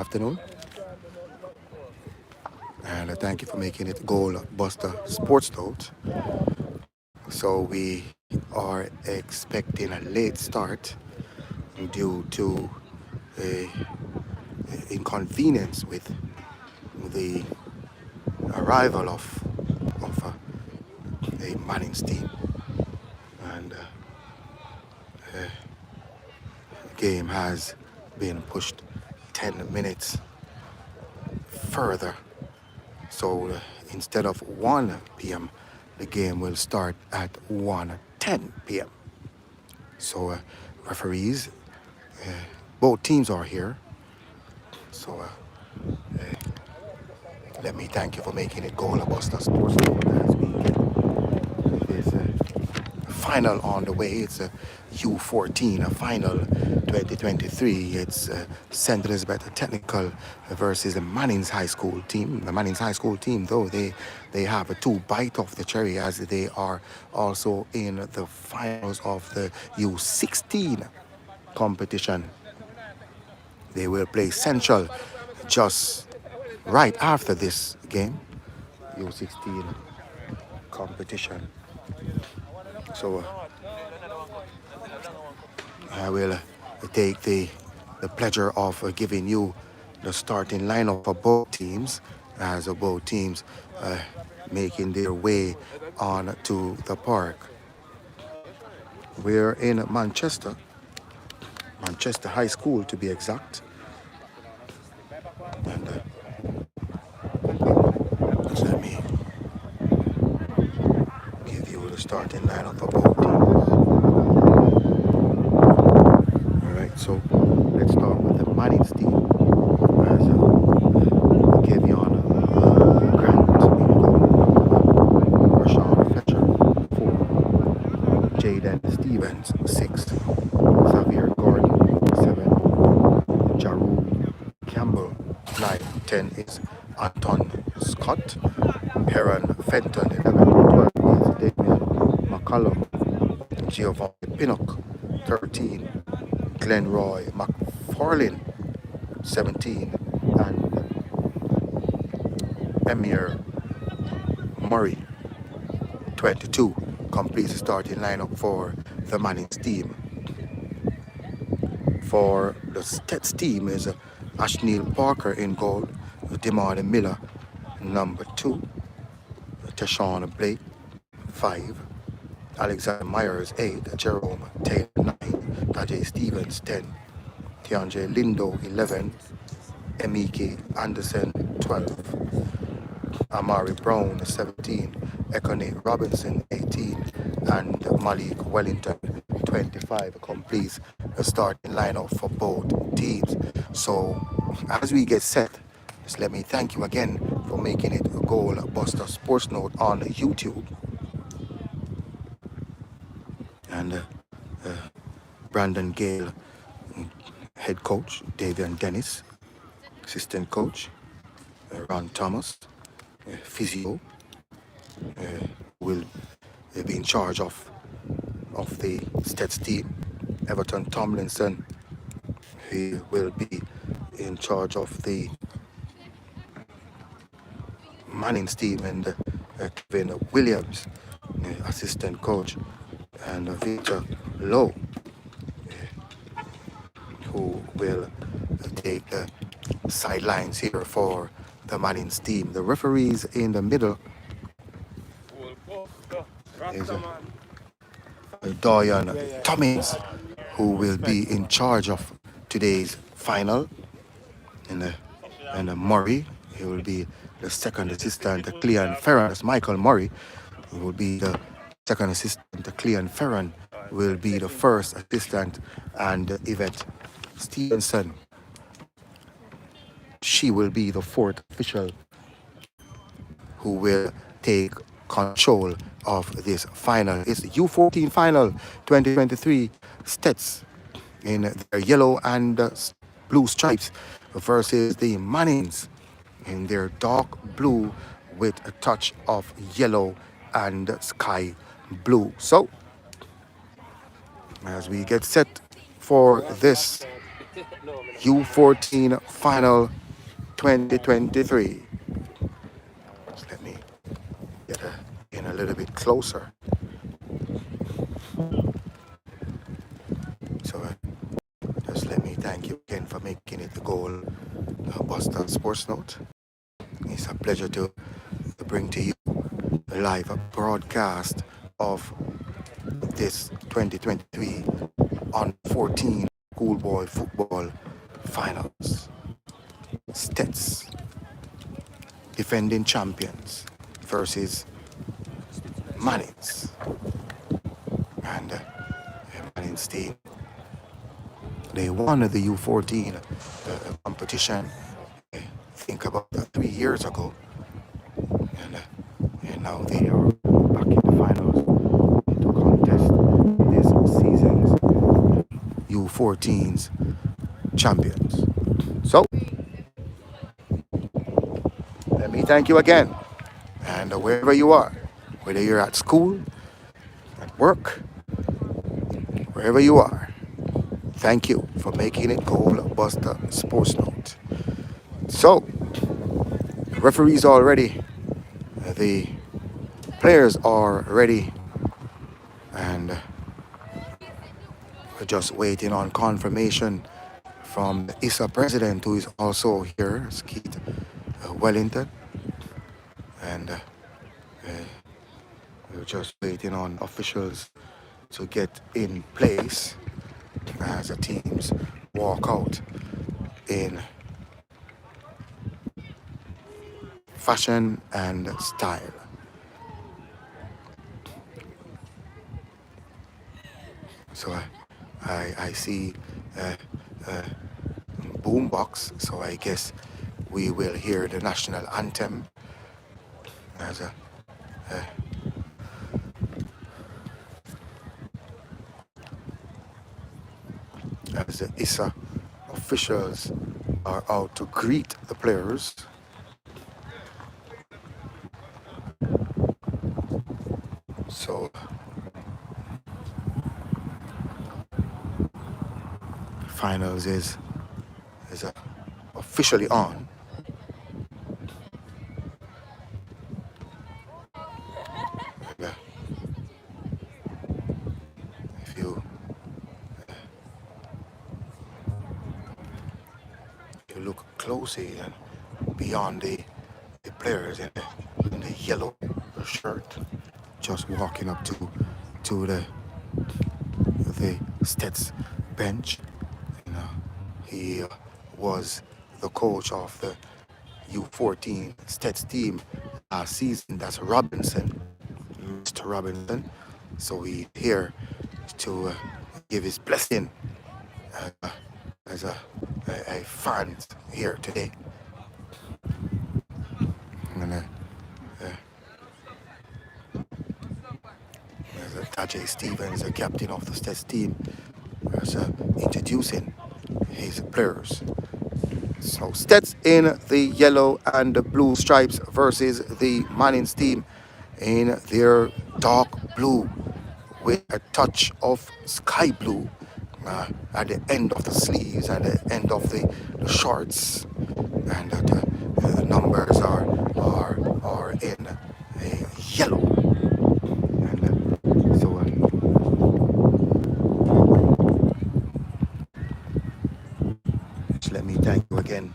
afternoon, and thank you for making it Goal Buster Sports Note. So we are expecting a late start due to a inconvenience with the arrival of a Manning's team, and the game has been pushed 10 minutes further. So instead of 1 p.m., the game will start at 1:10 p.m. So referees, both teams are here. So let me thank you for making it Goal Buster Sports as we get this final on the way. It's a U14, a final 2023. It's St. Elizabeth Technical versus the Mannings High School team. The Mannings High School team, though, they have a 2 bite off the cherry as they are also in the finals of the U16 competition. They will play Central just right after this game, U16 competition. So I will take the pleasure of giving you the starting lineup for both teams, as both teams making their way on to the park. We're in Manchester High School to be exact. And just let me give you the starting lineup for both teams. All right, so let's start with the Manning's team. As Kevion Grant in goal, Rashawn Fletcher 4, Jaden Stevens 6, Xavier Gordon 7, Jaru Campbell 9, 10 is Anton Scott, Heron Fenton 11, 12 is Damien McCallum, Giovanni Pinnock 13, Glenroy McFarlane 17, and Emir Murray 22 completes the starting lineup for the Manning's team. For the STETHS team is Ashneil Parker in goal, Demar Miller number 2, Tashawn Blake 5, Alexander Myers 8, Jerome Taylor 9, Tajay Stevens 10, Tianjay Lindo 11, Emike Anderson 12, Amari Brown 17, Ekone Robinson 18, and Malik Wellington 25 completes the starting lineup for both teams. So as we get set, just let me thank you again for making it a Goal Buster Sports Note on YouTube. And Brandon Gale, head coach, Davian Dennis, assistant coach, Ron Thomas, physio, will be in charge of the STETHS team. Everton Tomlinson, he will be in charge of the Manning's team, and Kevin Williams, assistant coach, and Victor Lowe, who will take the sidelines here for the Manning's team. The referees in the middle is Doyan Tommins, who will be in charge of today's final, and Murray, he will be the second assistant. Cleon Ferran, that's Michael Murray, who will be the second assistant. Cleon Ferran will be the first assistant, and Yvette Stevenson, she will be the fourth official who will take control of this final. It's the U14 final 2023 STETHS in their yellow and blue stripes versus the Mannings in their dark blue with a touch of yellow and sky blue. So as we get set for this U14 Final 2023. Just let me get in a little bit closer. So just let me thank you again for making it the goal, Busta Sports Note. It's a pleasure to bring to you a live broadcast of this 2023 on 14 schoolboy football finals. STETHS defending champions versus MANNINGS. And MANNINGS team, they won the U14 competition, I think about 3 years ago. And now they are back in the finals to contest this season's U14's champions. So, let me thank you again. And wherever you are, whether you're at school, at work, wherever you are, thank you for making it Goal Busta Sports Note. So, referees are ready. The players are ready. And we're just waiting on confirmation from the ISA president, who is also here, Keith Wellington. And we're just waiting on officials to get in place as the teams walk out in fashion and style. So I see boombox, so I guess we will hear the national anthem as the ISA officials are out to greet the players. So finals is officially on. And, if you look closely and beyond the players in the yellow shirt, just walking up to the STETHS bench. He was the coach of the U14 STETHS team last season. That's Robinson, Mr. Robinson. So he's here to give his blessing as a fan here today. And Tajay Stevens, the captain of the STETHS team, is introducing his players. So STETHS in the yellow and the blue stripes versus the MANNINGS team in their dark blue with a touch of sky blue at the end of the sleeves and the end of the shorts, and the numbers are in yellow. And so just let me thank you again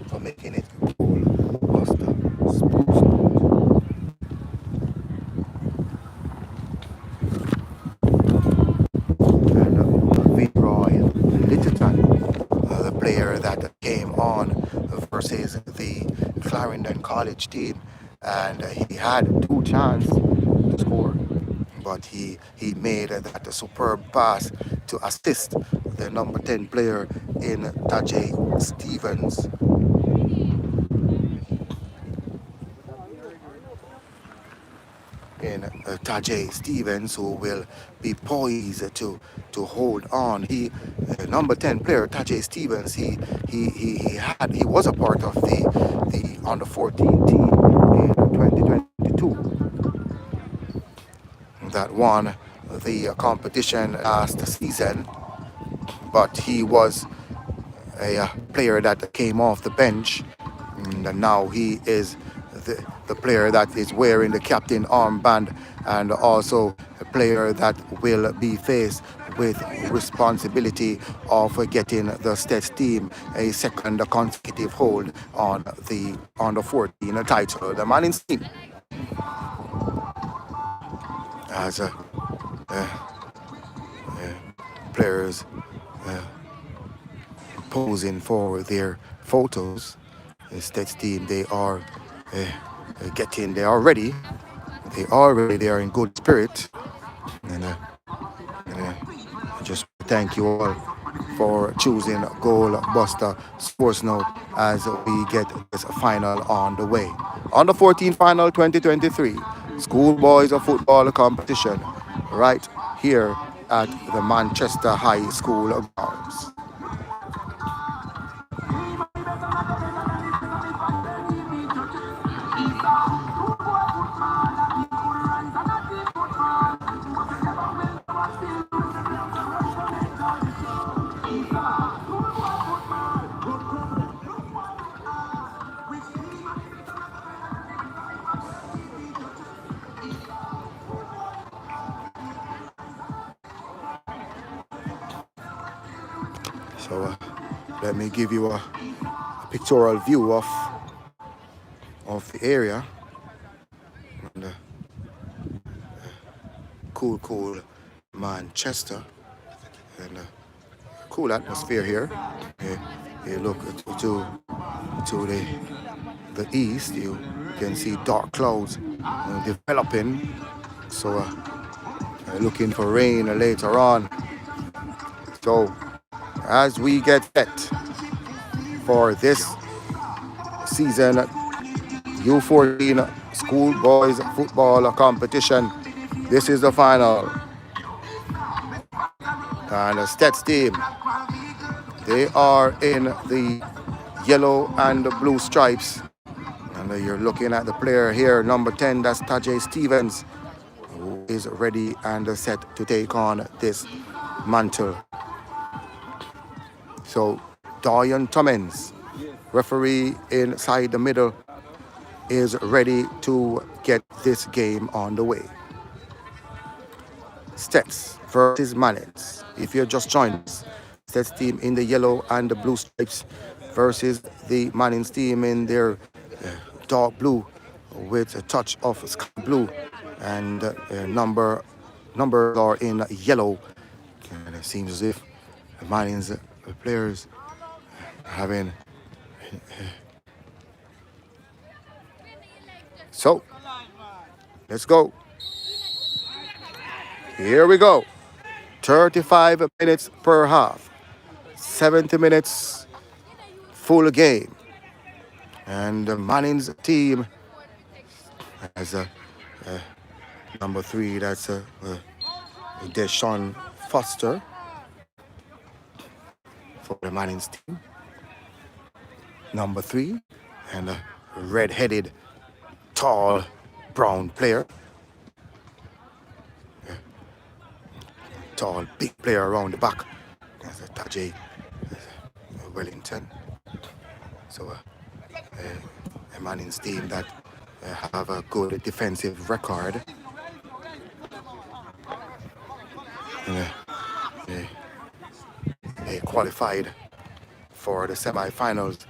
for making it Goal Busta Sports Note. And Viroy Littleton, the player that came on versus the Clarendon College team, and he had 2 chances to score, but he made that a superb pass to assist the number 10 player in Tajay Stevens. Tajay Stevens, who will be poised to hold on. He number 10 player Tajay Stevens. He was a part of the under 14 team in 2022 that won the competition last season, but he was a player that came off the bench, and now he is the player that is wearing the captain armband, and also a player that will be faced with responsibility of getting the STETHS team a second consecutive hold on the under 14 title. The Mannings team as players posing for their photos. The STETHS team, they are they are ready. They are in good spirit. And just thank you all for choosing Goal Busta Sports Note as we get this final on the way. On the 14th final 2023 schoolboys of football competition right here at the Manchester High School grounds. So let me give you a pictorial view of the area. And, cool Manchester, and cool atmosphere here. You look to the east, you can see dark clouds developing. So looking for rain later on. So as we get set for this season U14 schoolboys football competition, this is the final. And the STETHS team, they are in the yellow and the blue stripes. And you're looking at the player here, number 10, that's Tajay Stevens, who is ready and set to take on this mantle. So Dorian Tummins, referee inside the middle, is ready to get this game on the way. STETHS versus Mannings. If you're just joined us, STETHS team in the yellow and the blue stripes versus the Mannings team in their dark blue with a touch of sky blue, and numbers are in yellow. And it seems as if the Mannings players having. So let's go. Here we go. 35 minutes per half. 70 minutes full game. And the Mannings team has number 3, that's Deshaun Foster for the Mannings team. Number 3, and a red-headed, tall, brown player. Tall, big player around the back. That's Tajay Wellington. So a Mannings team that have a good defensive record. They qualified for the semi-finals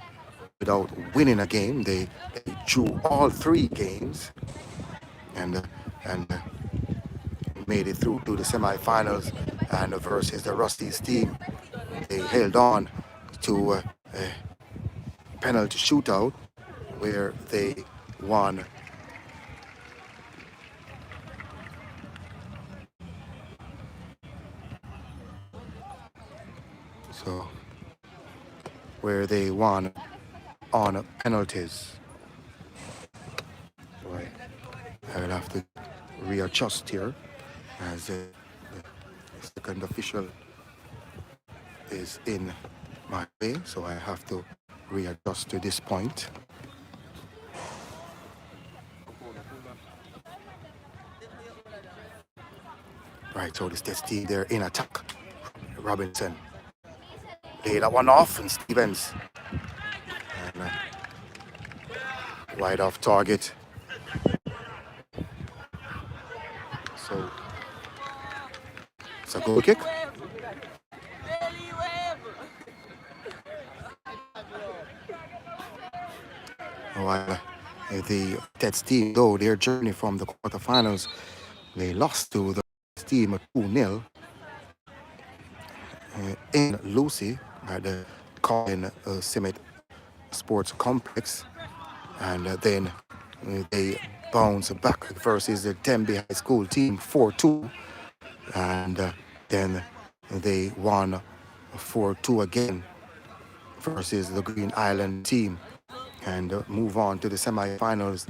without winning a game. They drew all 3 games and made it through to the semi-finals, and versus the Rusty's team, they held on to a penalty shootout where they won. So where they won on penalties. So I will have to readjust here as the second official is in my way, so I have to readjust to this point. Right, so the STETHS team, they're in attack. Robinson Lay that one off, and Stevens. And wide off target. So it's a goal kick. While the STETHS team, though, their journey from the quarterfinals, they lost to the team 2-0 in Lucy at the Colin Summit Sports Complex. And then they bounced back versus the Tembe High School team 4-2. And then they won 4-2 again versus the Green Island team and move on to the semifinals.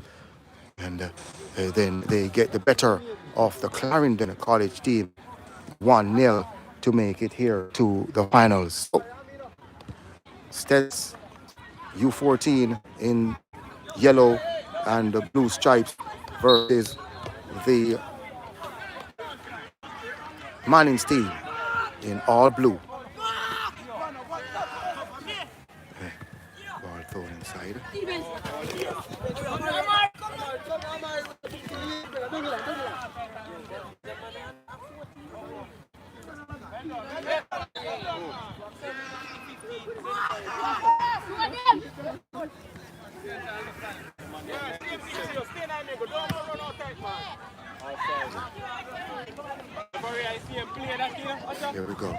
And then they get the better of the Clarendon College team 1-0 to make it here to the finals. So, STETHS U14 in yellow and the blue stripes versus the Mannings team in all blue. Ball thrown inside. Here we go.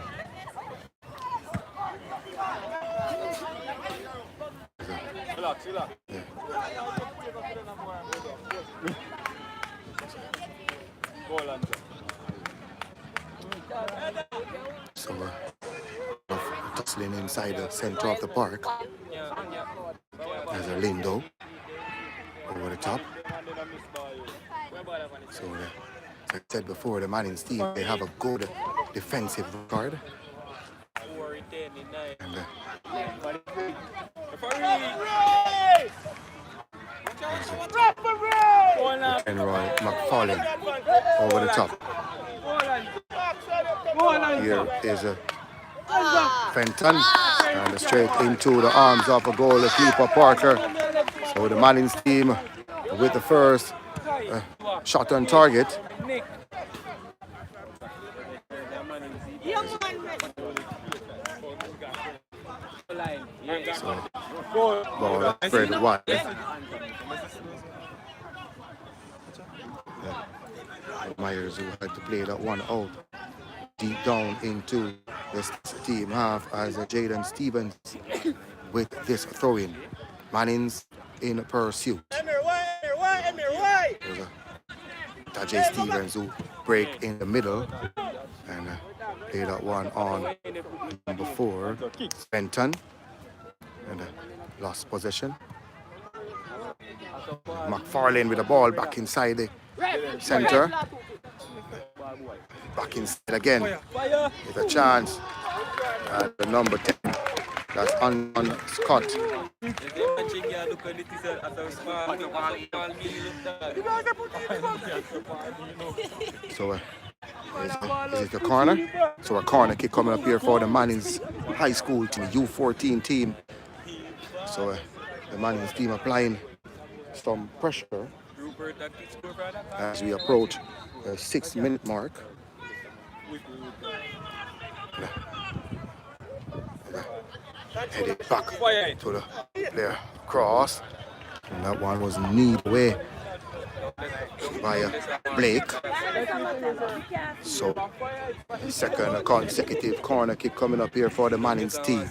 So we're tussling inside the center of the park. There's a Lindo over the top. So as I said before, the Mannings team, they have a good defensive record. And Roy McFarlane over the top. Here is a Fenton and straight into the arms of a goalkeeper Parker. So the Mannings team with the first shot on target. So ball spread wide. Myers, who had to play that one out deep down into the team half as Jaden Stevens with this throw-in. Mannings in pursuit. Tajay Stevens who break in the middle and play that one on number 4, Fenton, and lost possession. McFarlane with the ball back inside the center. Back inside again. With a chance. The number 10. That's on Scott. So is it the corner? So a corner kick coming up here for the Mannings High School team, U14 team. So the Mannings team applying some pressure as we approach the 6-minute mark. Headed back to the player cross. And that one was kneed away by Blake. So second consecutive corner kick coming up here for the Mannings team.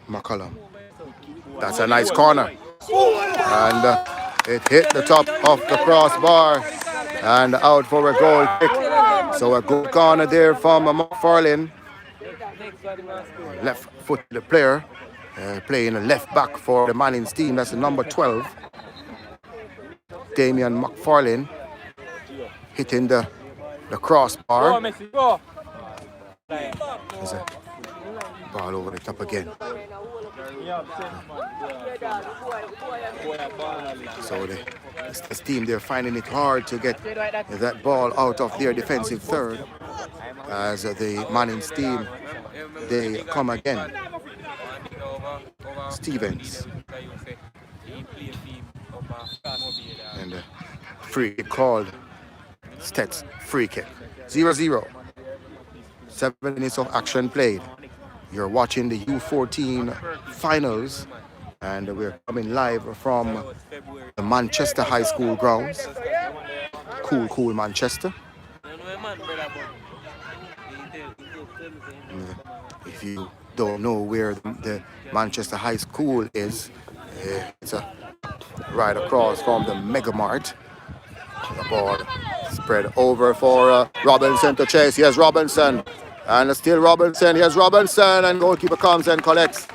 McCollum. That's a nice corner. And it hit the top of the crossbar and out for a goal kick. So a good corner there from McFarlane. Left-footed player playing a left back for the Mannings team. That's the number 12. Damian McFarlane hitting the crossbar. There's a ball over the top again. So the team, they're finding it hard to get that ball out of their defensive third. As the Mannings team, they come again. Stevens. And free kick called. STETHS free kick. 0-0. 7 minutes of action played. You're watching the U14 finals, and we're coming live from the Manchester High School grounds. Cool Manchester. If you don't know where the Manchester High School is, it's right across from the Mega Mart. The ball spread over for Robinson to chase. Here's Robinson. And still Robinson. Here's Robinson. And goalkeeper comes and collects.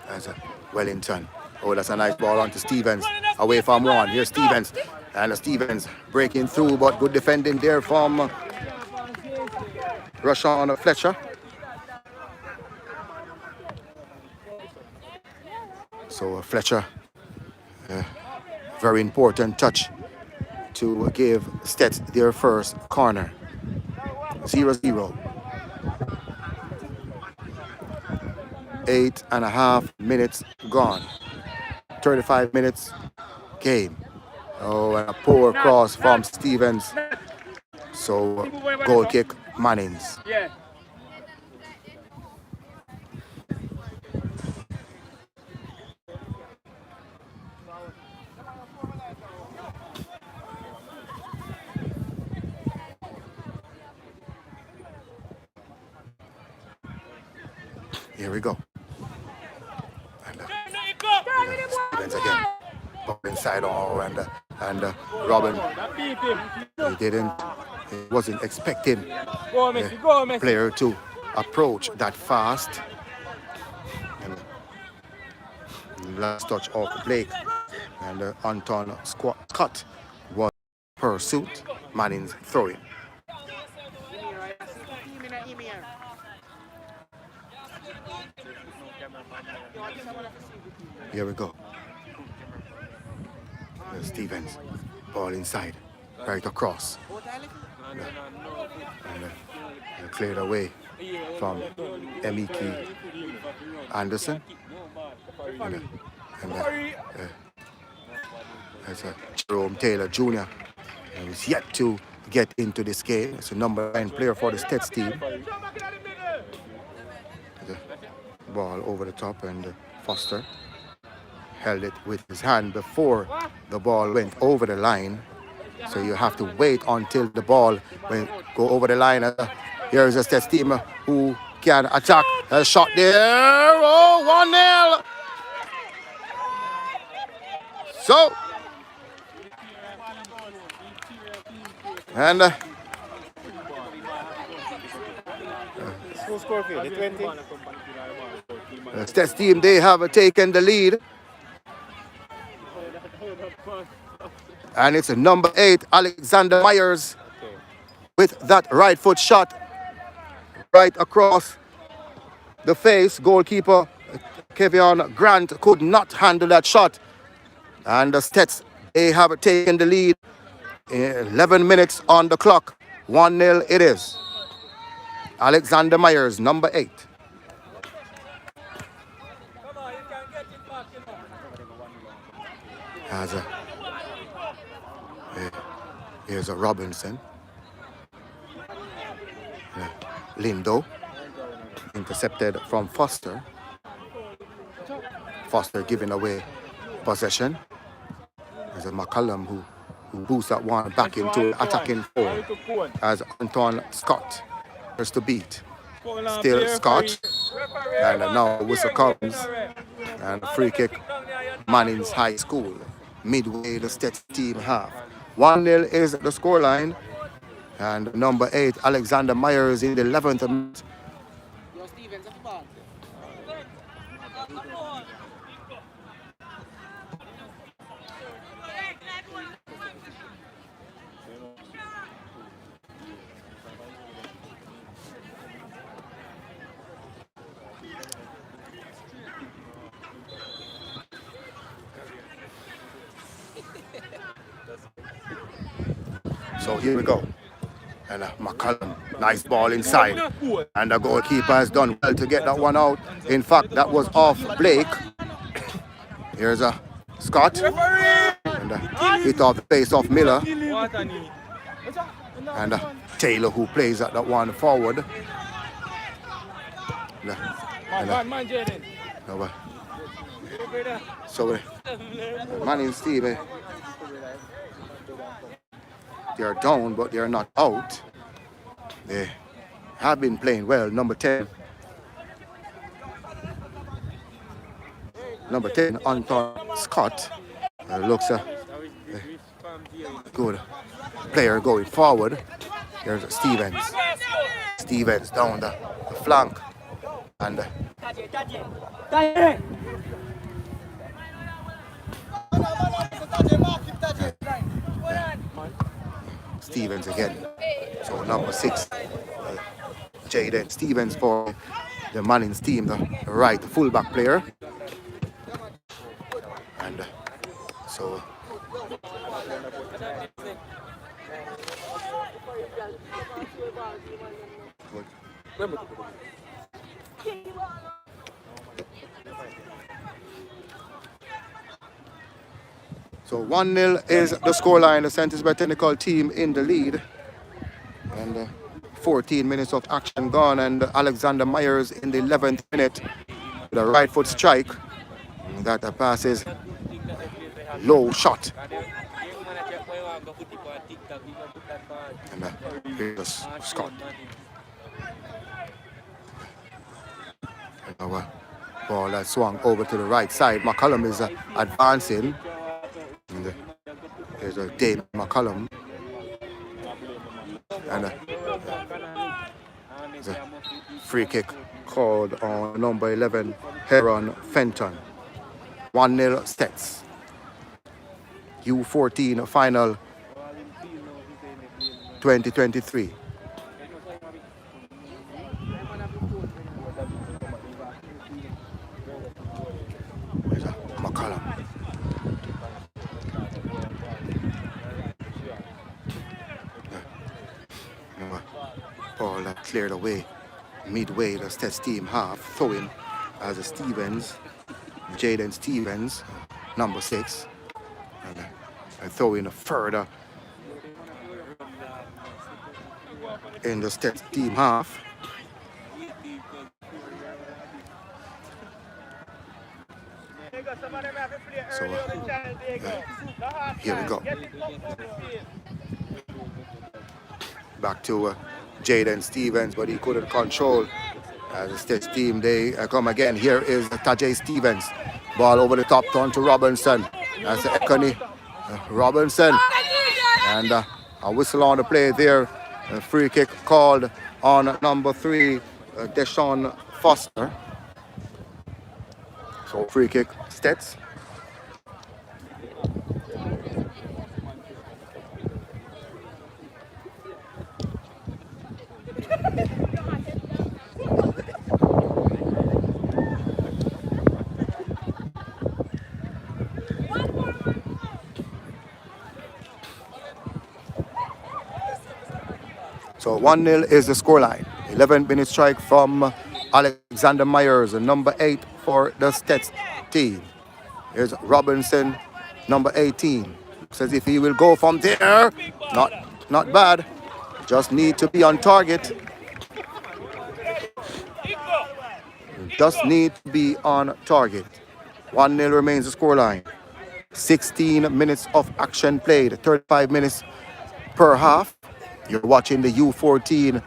That's Wellington. Oh, that's a nice ball onto Stevens. Away from one. Here's Stevens. And Stevens breaking through, but good defending there from Rashawn Fletcher. So Fletcher, very important touch to give STETHS their first corner. 0-0. 8.5 minutes gone. 35 minutes game. Oh, and a poor cross from Stevens. So goal kick Mannings. Here we go. And Stevens again. Ball inside and Robin. He wasn't expecting the player to approach that fast. And last touch off Blake. And Anton Scott was pursuit. Mannings throwing. Here we go. Stevens, ball inside, right across. And cleared away from M.E.K. Anderson. That's Jerome Taylor Jr. He's yet to get into this game. It's a number 9 player for the STETHS team. The ball over the top, and Foster held it with his hand before the ball went over the line. So you have to wait until the ball will go over the line. Here is a STETHS team who can attack. A shot there. Oh, 1-0. So, and the STETHS team, they have taken the lead. And it's a number 8, Alexander Myers, with that right foot shot right across the face. Goalkeeper Kevion Grant could not handle that shot. And the STETHS, they have taken the lead. 11 minutes on the clock. 1-0 it is. Alexander Myers, number 8. Here's a Robinson. Lindo. Intercepted from Foster. Foster giving away possession. There's a McCallum who boosts that one back into attacking form as Anton Scott has to beat. Still Scott. And now whistle comes. And a free kick, Mannings High School. Midway the STETHS team half. 1-0 is the scoreline. And number 8, Alexander Myers in the 11th minute. So here we go. And McCallum, nice ball inside. And the goalkeeper has done well to get that one out. In fact, that was off Blake. Here's a Scott. And hit off the face of Miller. And Taylor, who plays at that one forward. So Manning's team, they are down, but they are not out. They have been playing well. Number 10, Anton Scott, looks a good player going forward. Here's Stevens. Stevens down the flank. And Stevens again. So number 6, Jaden Stevens for the Mannings team, the right fullback player. And so So 1-0 is the scoreline. The St. Isabel Technical team in the lead. And 14 minutes of action gone. And Alexander Myers in the 11th minute with a right foot strike. That passes low shot. And here's Scott. And our ball that swung over to the right side. McCallum is advancing. And there's a Dave McCallum. And there's a free kick called on number 11, Heron Fenton. 1-0 STETHS. U14 final 2023. There's a McCallum. Ball that cleared away midway the STETHS team half, throwing as a Stevens, Jaden Stevens, number 6, and throwing a further in the STETHS team half. So here we go. Back to Jaden Stevens, but he couldn't control as the STETHS team. They come again. Here is Tajay Stevens. Ball over the top, turn to Robinson. That's Ekoni Robinson. And a whistle on the play there. A free kick called on number 3, Deshaun Foster. So free kick, STETHS. So 1-0 is the scoreline. 11-minute strike from Alexander Myers, number 8 for the STETHS team. Here's Robinson, number 18. Says if he will go from there, not bad. Just need to be on target. Just need to be on target. 1-0 remains the scoreline. 16 minutes of action played, 35 minutes per half. You're watching the U14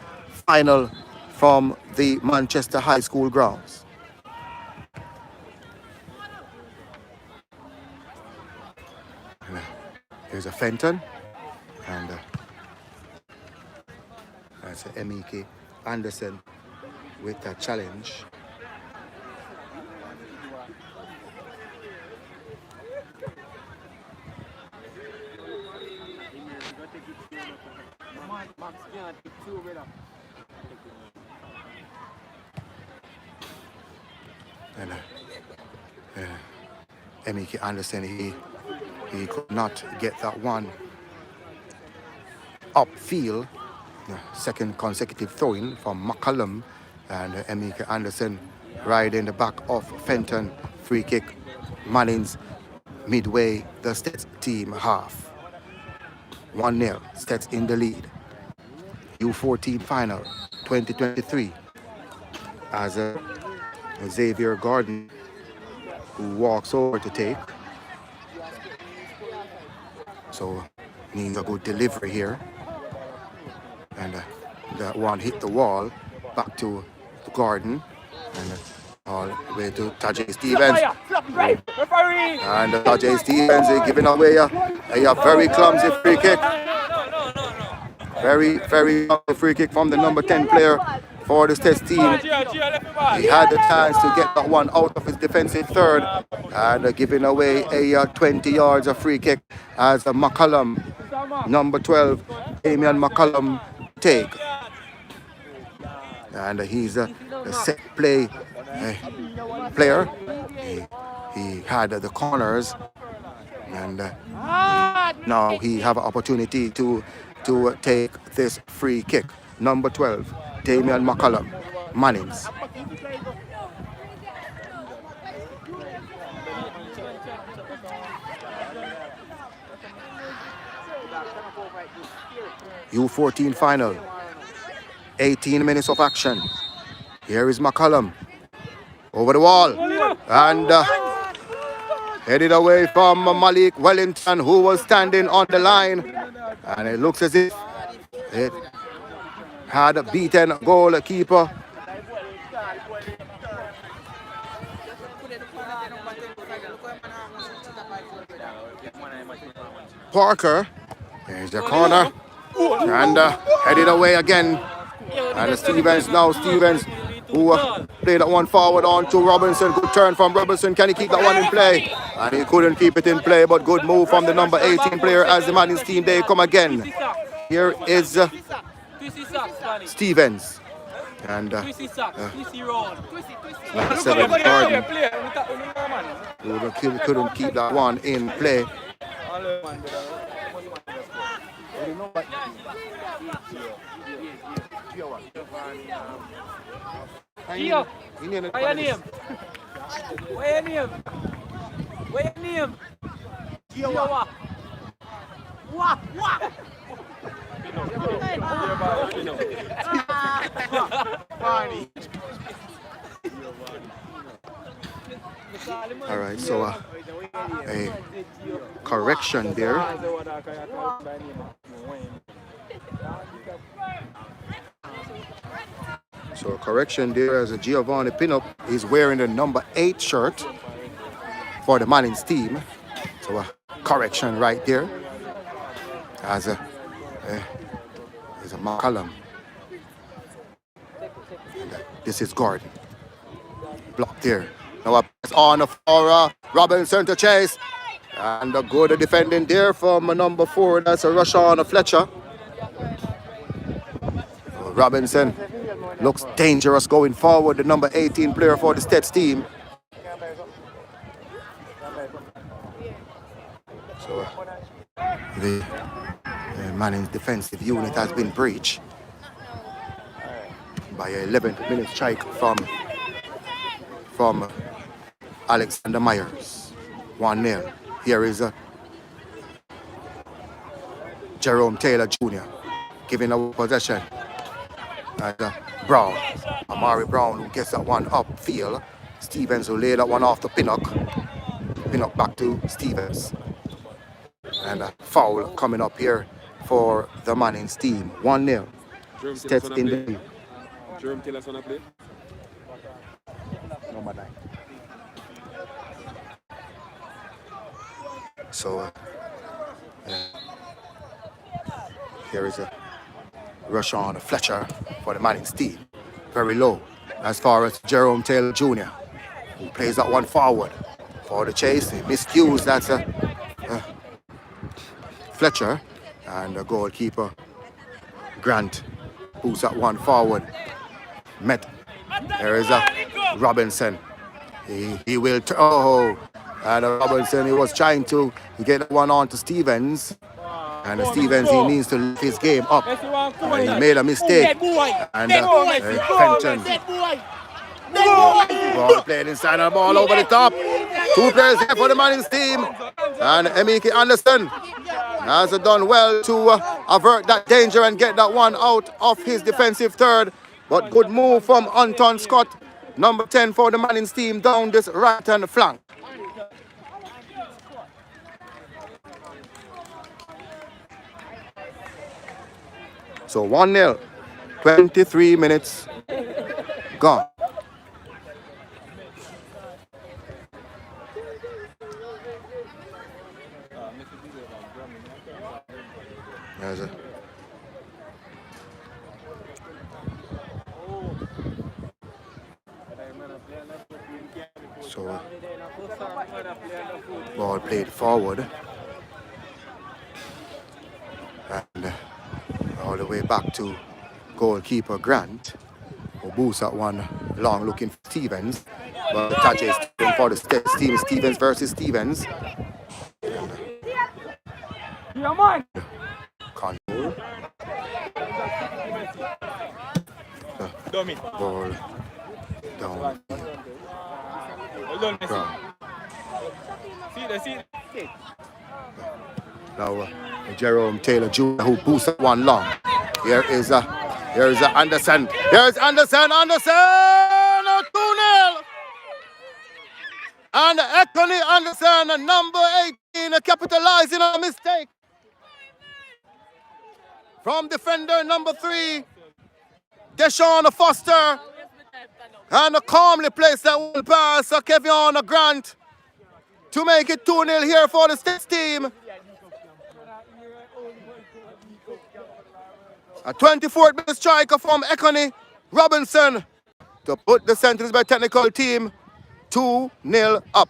final from the Manchester High School grounds. Here's a Fenton, and that's a MEK Anderson with a challenge. And MEK Anderson, he could not get that one upfield. Second consecutive throw-in from McCallum, and Emeka Anderson right in the back of Fenton. Free kick, Mannings midway the STETHS team half. 1-0, STETHS in the lead. U14 final 2023 as Xavier Gordon, who walks over to take. So needs a good delivery here. And that one hit the wall, back to Gordon, and all the way to Tajay Stevens. And Tajay Stevens is giving away a very clumsy free kick. Very clumsy free kick from the number 10 player for the STETHS team. He had the chance to get that one out of his defensive third, and giving away a 20 yards of free kick as McCallum, number 12, Damian McCallum, take. And he's a set play player. He had the corners, and now he have an opportunity to take this free kick. Number 12, Damian McCallum, Mannings. U14 final, 18 minutes of action. Here is McCallum, over the wall, and headed away from Malik Wellington, who was standing on the line, and it looks as if it had a beaten goalkeeper. Parker, there's the corner, and headed away again. And Stevens, who played that one forward on to Robinson. Good turn from Robinson. Can he keep that one in play? And he couldn't keep it in play, but good move from the number 18 player as the Mannings team. They come again. Here is Stevens. And number 7, Gordon, couldn't keep that one in play. Gio, what's your name? What's your name? What's your name? Gio what? All right, so a correction there. So a correction there as a Giovanni Pinup is wearing the number 8 shirt for the Mannings team. So a correction right there as a McCallum. This is Gordon. Blocked there. Now a pass on for Robinson to chase. And a good defending there from number 4. That's a rush on Fletcher. Robinson looks dangerous going forward, the number 18 player for the STETHS team. So the Mannings defensive unit has been breached by an 11th minute strike from Alexander Myers. 1-0. Here is Jerome Taylor Jr. giving up possession. And Brown, Amari Brown, who gets that one upfield. Stevens will lay that one off to Pinnock. Pinnock back to Stevens. And a foul coming up here for the Mannings team. 1-0. STETHS in the lead. Jerome Taylor's on a play. Number 9. So here is a rush on Fletcher for the Mannings team. Very low as far as Jerome Taylor Jr., who plays that one forward for the chase. He miscues. That's Fletcher, and the goalkeeper Grant pulls that one forward. Met. There is a Robinson. He will. And Robinson, he was trying to get that one on to Stevens. And Stevens, he needs to lift his game up. He made a mistake. And Fenton. Ball played inside the ball over the top. Two players here for the Mannings team. And Emeke Anderson has done well to avert that danger and get that one out of his defensive third. But good move from Anton Scott, number 10 for the Mannings team, down this right-hand flank. So 1-0, 23 minutes gone. There's a so ball played forward and all the way back to goalkeeper Grant, who boosts at one long looking for Stevens, but the touch is for the STETHS team. Stevens versus Stevens. Control. Ball down. Now Jerome Taylor Jr. who boosts at one long. Here is Anderson. Here's Anderson. 2-0. And Anthony Anderson, number 18, capitalizing on a mistake from defender number 3, Deshaun Foster. And calmly placed that one pass, Kevin Grant, to make it 2-0 here for the STETHS team. A 24th minute striker from Ekoni Robinson to put the Sentinels by technical team 2-0 up.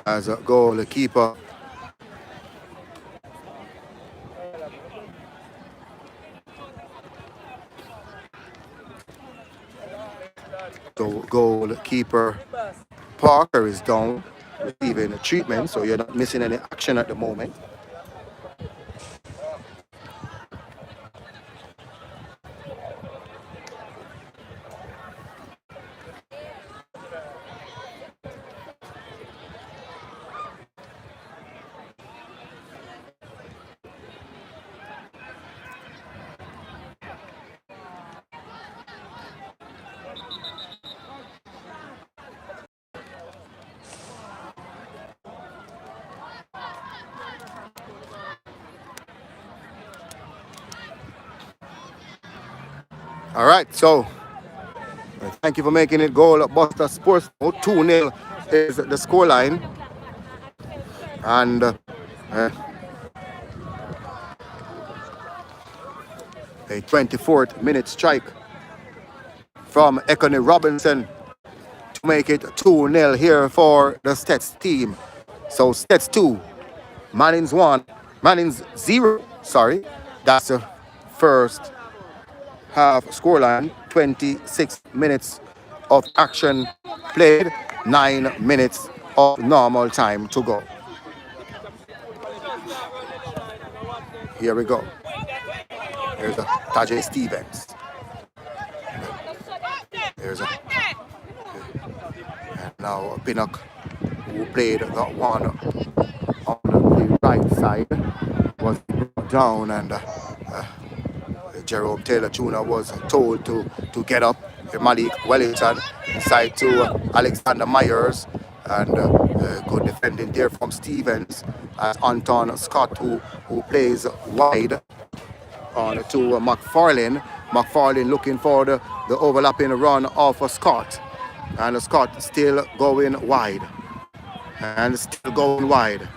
As a goalkeeper, goalkeeper Parker is down, receiving treatment, so you're not missing any action at the moment. All right, so thank you for making it goal at Busta Sports. 2-0 is the scoreline. And a 24th minute strike from Ekoni Robinson to make it 2-0 here for the STETHS team. So STETHS 2, Mannings 1, Mannings 0, sorry. That's the first half scoreline. 26 minutes of action played, 9 minutes of normal time to go. Here we go. Here's a Tajay Stevens. There's a and now Pinnock, who played that one on the right side, was brought down, and Jerome Taylor Jr. was told to get up. Malik Wellington side to Alexander Myers, and good defending there from Stevens as Anton Scott, who plays wide on to McFarlane. McFarlane looking for the overlapping run of Scott, and Scott still going wide, and still going wide.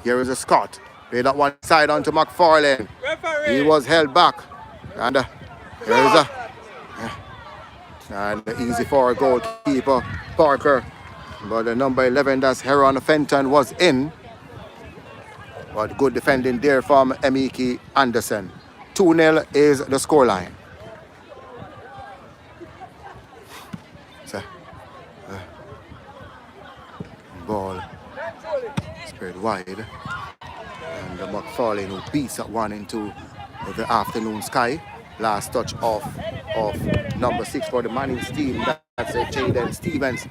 Here is a Scott. Play that one side onto McFarlane. He was held back, and here is a And easy for goalkeeper Parker. But the number 11, that's Heron Fenton, was in. But good defending there from Emiki Anderson. 2-0 is the scoreline. So, ball spread wide. And McFarlane who beats that one into the afternoon sky. Last touch of number 6 for the Mannings team. That's Jaden Stevens.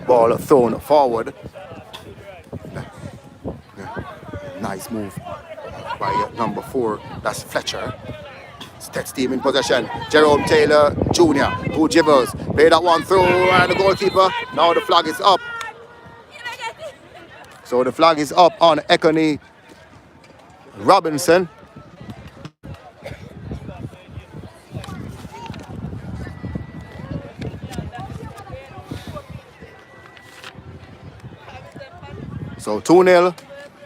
Ball thrown forward. Nice move by number 4. That's Fletcher. STETHS team in possession. Jerome Taylor Jr. who dribbles. Play that one through and the goalkeeper. Now the flag is up. So the flag is up on Ekoni Robinson. So 2-0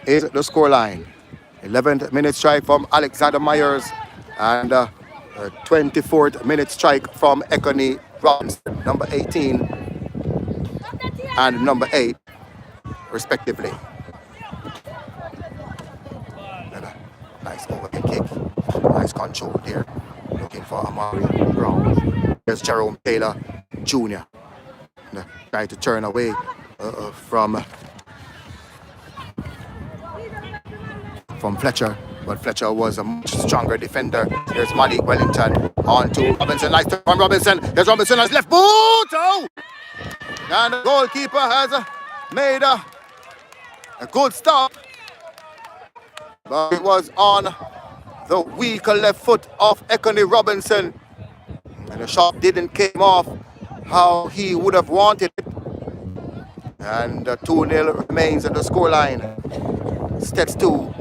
is the scoreline. 11th minute strike from Alexander Myers and 24th minute strike from Ekoni Robinson, number 18 and number 8 respectively. And a nice overhead kick. Nice control there. Looking for Amari Brown. There's Jerome Taylor Jr. Trying to turn away from Fletcher, but Fletcher was a much stronger defender. There's Malik Wellington on to Robinson. Nice turn from Robinson. There's Robinson has left boot. Oh! And the goalkeeper has made a good stop. But it was on the weaker left foot of Ekoni Robinson. And the shot didn't come off how he would have wanted it. And 2-0 remains at the scoreline. STETHS 2.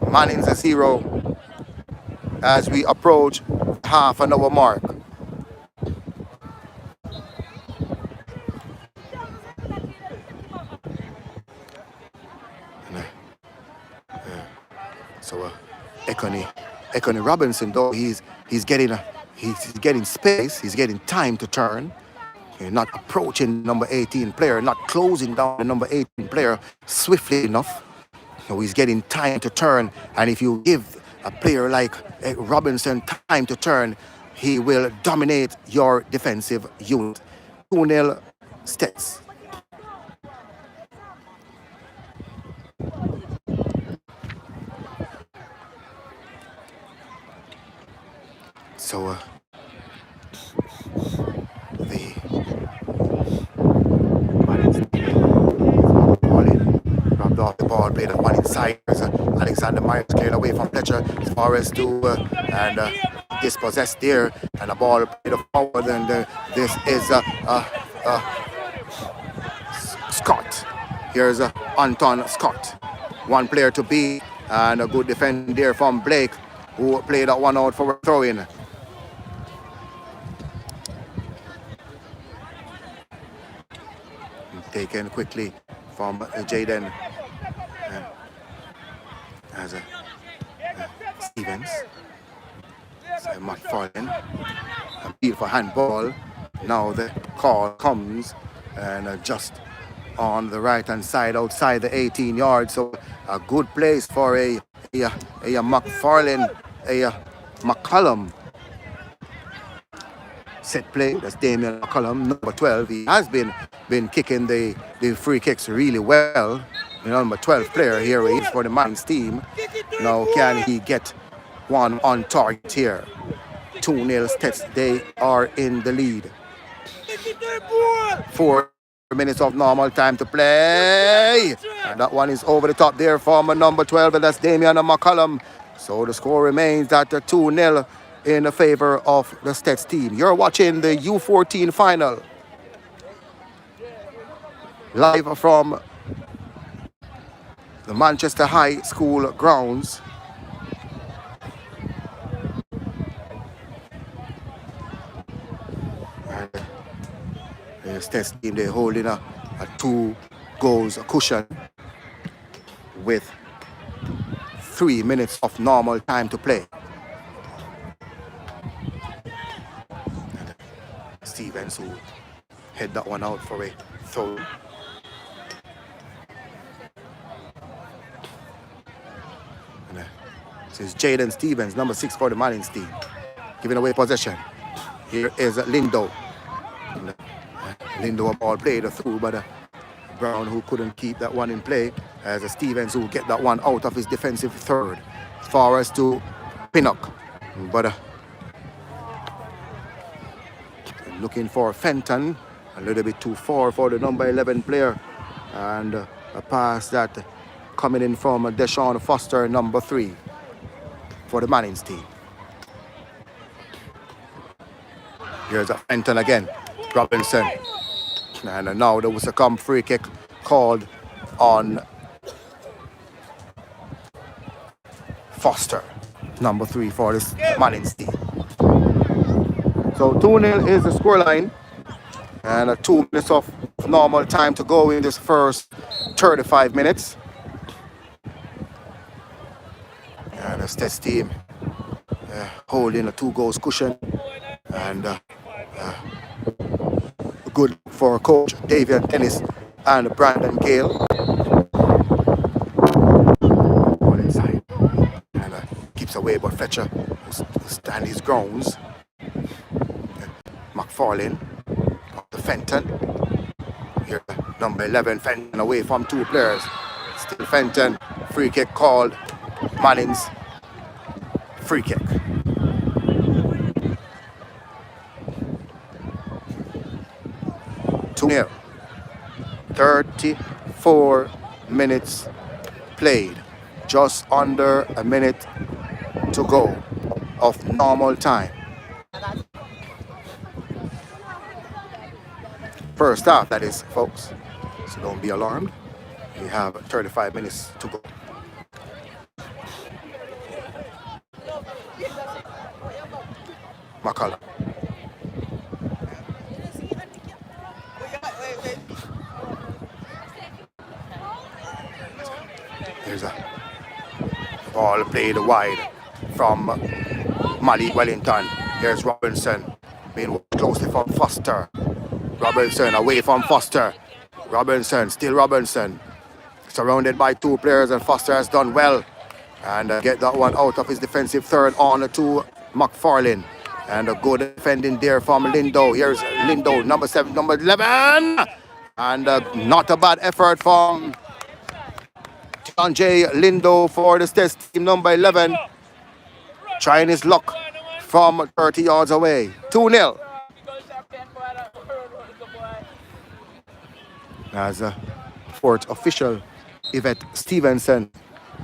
Mannings 0 as we approach half an hour mark. So Ekoni Robinson, though he's getting space, he's getting time to turn. You're not approaching number 18 player, not closing down the number 18 player swiftly enough. So he's getting time to turn, and if you give a player like Robinson time to turn, he will dominate your defensive unit. 2-0 STETHS. So off the ball, played one inside. Alexander Myers cleared away from Fletcher as far as to and dispossessed there, and the ball played forward, and this is Scott. Here's Anton Scott, one player to beat, and a good defender there from Blake, who played that one out for a throw-in. Taken quickly from Jaden as Stevens. So McFarlane, a beautiful handball. Now the call comes, and just on the right hand side outside the 18 yards. So a good place for a McFarlane, a McCollum set play. That's Damian McCollum, number 12. He has been kicking the free kicks really well. The number 12 player here is for the Mannings team. Now can he get one on target here? 2-0 STETHS. They are in the lead. 4 minutes of normal time to play. And that one is over the top there from number 12, and that's Damian McCollum. So the score remains at 2-0 in favor of the STETHS team. You're watching the U14 final. Live from the Manchester High School grounds. And the STETHS team, they're holding a 2 goals cushion with 3 minutes of normal time to play. Stevens, who head that one out for a throw. This is Jaden Stevens, number 6 for the Mannings team, giving away possession. Here is Lindo. Lindo ball played through, but Brown, who couldn't keep that one in play, as Stevens, who get that one out of his defensive third. Forrest to Pinnock, but looking for Fenton, a little bit too far for the number 11 player, and a pass that coming in from Deshaun Foster, number 3 for the Mannings team. Here's a Fenton again, Robinson, and now there was a come free kick called on Foster, number 3 for this Mannings team. So 2-0 is the scoreline, and 2 minutes of normal time to go in this first 35 minutes. And the STETHS team holding a 2 goals cushion, and good for coach Davian Dennis and Brandon Gale. Ball inside, and keeps away, but Fletcher stand his grounds. McFarlane, the Fenton. Here, number 11, Fenton away from 2 players. Still Fenton, free kick called. Mannings, free kick. Two 34 minutes played. Just under a minute to go of normal time. First half, that is, folks. So don't be alarmed. We have 35 minutes to go. McCullough. There's a ball played wide from Malik Wellington. Here's Robinson being closely from Foster. Robinson away from Foster. Robinson, still Robinson. Surrounded by 2 players, and Foster has done well. And get that one out of his defensive third on to McFarlane. And a good defending there from Lindo. Here's Lindo, number 7, number 11. And not a bad effort from John J. Lindo for the STETHS team, number 11. Trying his luck from 30 yards away. 2-0. As a fourth official, Yvette Stevenson,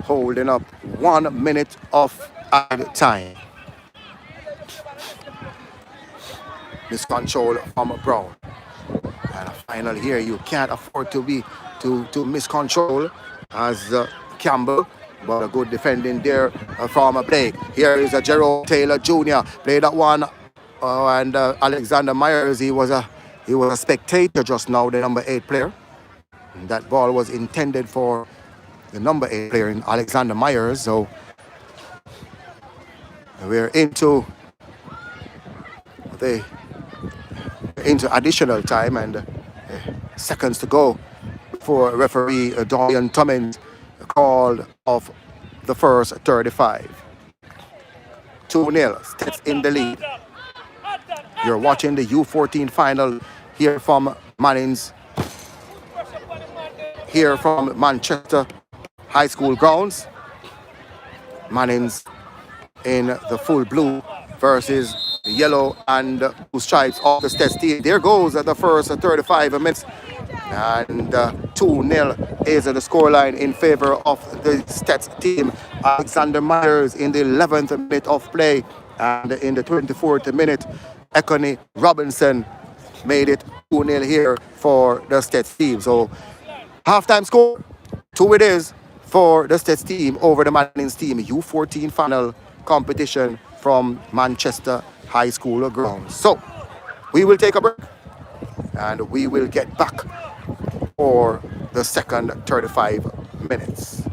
holding up 1 minute of added time. Miscontrol from Brown. And a final here, you can't afford to miscontrol as Campbell, but a good defending there from Blake. Here is a Jerome Taylor Jr. Played that one, and Alexander Myers, he was a spectator just now, the number 8 player. And that ball was intended for the number 8 player in Alexander Myers. So we're into additional time, and seconds to go for referee Dorian Tummins called off the first 35. 2-0, STETHS in the lead. You're watching the U14 final here from Mannings, here from Manchester High School grounds. Mannings in the full blue versus the yellow and blue stripes of the STETHS team. There goes the first 35 minutes, and 2-0 is the scoreline in favor of the STETHS team. Alexander Myers in the 11th minute of play, and in the 24th minute, Ekoni Robinson made it 2-0 here for the STETHS team. So halftime score, 2 it is for the STETHS team over the Mannings team. U14 final competition from Manchester High School grounds. So we will take a break, and we will get back for the second 35 minutes.